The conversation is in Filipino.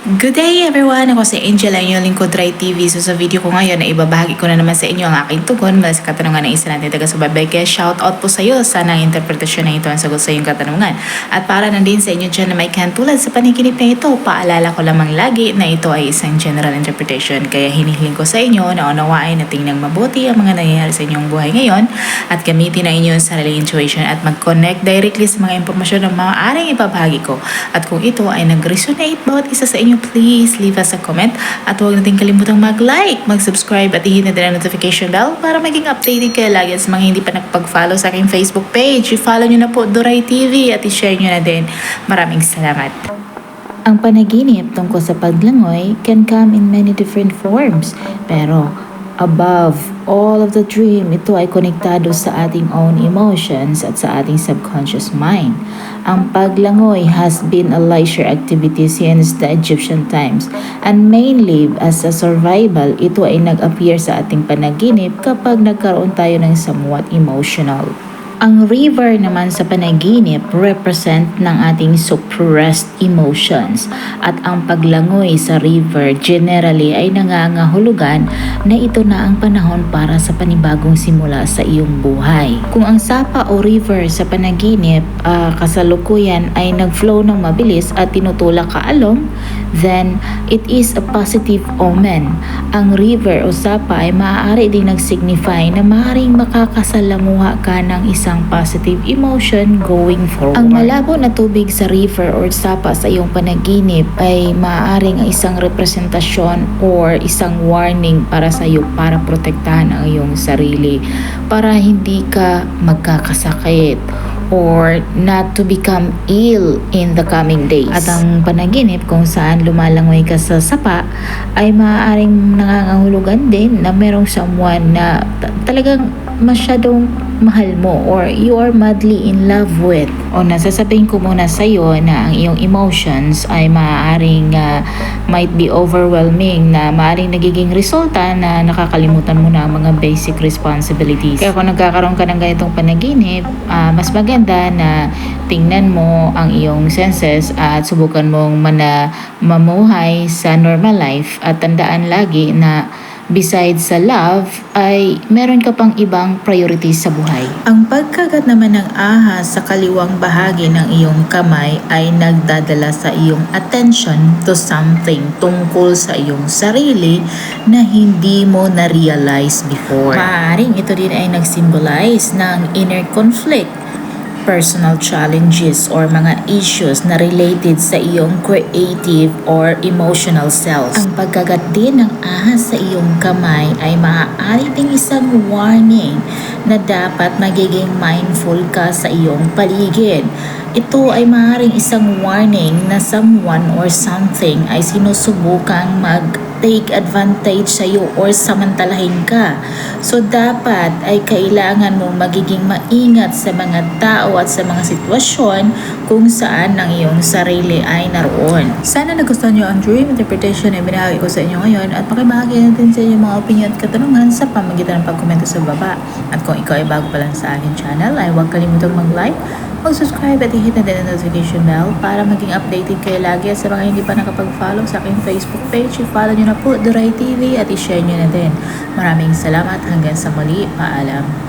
Good day everyone! Ako si Angel, ang inyong lingkod Rai TV. So sa video ko ngayon ay ibabahagi ko na naman sa inyo ang aking tugon mula sa katanungan ng isa natin taga-subaybay. Kaya shout out po sa iyo. Sana ang interpretasyon na ito ang sagot sa iyong katanungan. At para na din sa inyo dyan na may katulad sa paniginip na ito, paalala ko lamang lagi na ito ay isang general interpretation. Kaya hinihiling ko sa inyo na unawain na tingnan mabuti ang mga nangyayari sa inyong buhay ngayon at gamitin na inyong sariling intuition at mag-connect directly sa mga impormasyon na maaaring ibabahagi ko. At kung ito ay nag-resonate bawat isa sa inyo, please leave us a comment at huwag natin kalimutang mag-like, mag-subscribe at i-hit na din ang notification bell para maging updated kayo lagi sa mga hindi pa nakapag-follow sa aking Facebook page. I-follow nyo na po Duray TV at i-share nyo na din. Maraming salamat. Ang panaginip tungkol sa paglangoy can come in many different forms, pero above all of the dream, ito ay konektado sa ating own emotions at sa ating subconscious mind. Ang paglangoy has been a leisure activity since the Egyptian times, and mainly as a survival, ito ay nag-appear sa ating panaginip kapag nagkaroon tayo ng somewhat emotional. Ang river naman sa panaginip represent ng ating suppressed emotions at ang paglangoy sa river generally ay nangangahulugan na ito na ang panahon para sa panibagong simula sa iyong buhay. Kung ang sapa o river sa panaginip kasalukuyan ay nagflow ng mabilis at tinutulak ka along, then it is a positive omen. Ang river o sapa ay maaari din nagsignify na maaaring makakasalamuha ka ng isang positive emotion going forward. Ang malabo na tubig sa river or sapa sa iyong panaginip ay maaaring isang representasyon or isang warning para sa iyo para protektahan ang iyong sarili, para hindi ka magkakasakit or not to become ill in the coming days. At ang panaginip kung saan lumalangoy ka sa sapa ay maaaring nangangahulugan din na merong someone na talagang masyadong mahal mo or you are madly in love with. O nasasabihin ko muna sa iyo na ang iyong emotions ay maaaring might be overwhelming, na maaaring nagiging resulta na nakakalimutan mo na ang mga basic responsibilities. Kaya kung nagkakaroon ka ng ganitong panaginip, mas maganda na tingnan mo ang iyong senses at subukan mong mamuhay sa normal life at tandaan lagi na besides sa love, ay meron ka pang ibang priorities sa buhay. Ang pagkagat naman ng ahas sa kaliwang bahagi ng iyong kamay ay nagdadala sa iyong attention to something tungkol sa iyong sarili na hindi mo na-realize before. Maaaring ito din ay nag-symbolize ng inner conflict, personal challenges or mga issues na related sa iyong creative or emotional self. Ang pagkagat din ng ahas sa iyong kamay ay maaari ding isang warning na dapat magiging mindful ka sa iyong paligid. Ito ay maaaring isang warning na someone or something ay sinusubukang take advantage sa iyo or samantalahin ka. So dapat ay kailangan mo magiging maingat sa mga tao at sa mga sitwasyon kung saan ang iyong sarili ay naroon. Sana nagustuhan niyo ang dream interpretation na binahagi ko sa inyo ngayon at pakibahagi natin sa inyong mga opinion at katanungan sa pamamagitan ng pagkomento sa baba. At kung ikaw ay bago pa lang sa aking channel ay huwag kalimutang mag-like, mag-subscribe at i-hit na din ang notification bell para maging updated kayo lagi. At sa mga hindi pa nakapag-follow sa aking Facebook page, i-follow nyo na po Duray TV at i-share nyo na din. Maraming salamat. Hanggang sa muli. Paalam.